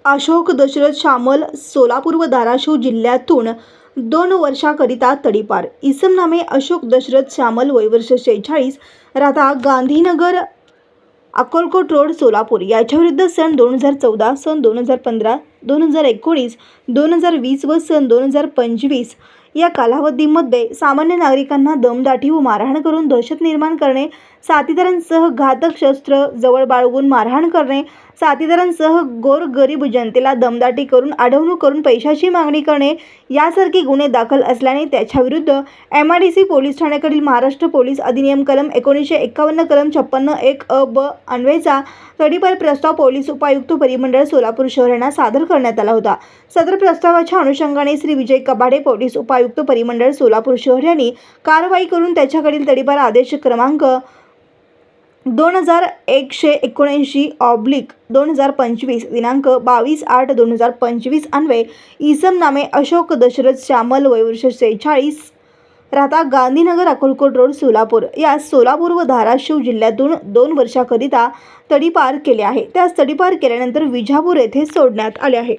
अशोक दशरथ शामल सोलापूर व धाराशिव जिल्ह्यातून 2 वर्षाकरिता तडीपार। इसम नामे अशोक दशरथ शामल, वय वर्ष 46, राहता गांधीनगर, अक्कलकोट रोड, सोलापूर याच्या विरुद्ध सन 2014, सन 2015, 2019, 2020 व सन 2025 या कालावधीमध्ये सामान्य नागरिकांना दमदाटी व मारहाण करून दहशत निर्माण करणे, साथीदारांसह घातक शस्त्र जवळ बाळगून मारहाण करणे, साथीदारांसह गोरगरीब जनतेला दमदाटी करून अडवणूक करून पैशाची मागणी करणे यासारखे गुन्हे दाखल असल्याने त्याच्याविरुद्ध MIDC पोलीस ठाण्याकडील महाराष्ट्र पोलीस अधिनियम कलम 1951 कलम 56(1)(a)(b) अन्वयेचा तडीपार प्रस्ताव पोलीस उपायुक्त परिमंडळ सोलापूर शहर यांना सादर करण्यात आला होता। सदर प्रस्तावाच्या अनुषंगाने श्री विजय कबाडे, पोलीस उपायुक्त परिमंडळ सोलापूर शहर यांनी कारवाई करून त्याच्याकडील तडीपार आदेश क्रमांक 2179/2025 दिनांक 22/8/2025 अन्वये इसम नामे अशोक दशरथ शामल, वय वर्ष 46, राहता गांधीनगर, अक्कलकोट रोड, सोलापूर या सोलापूर व धाराशिव जिल्ह्यातून 2 वर्षाकरिता तडीपार केले आहे। त्यास तडीपार केल्यानंतर विजापूर येथे सोडण्यात आले आहे।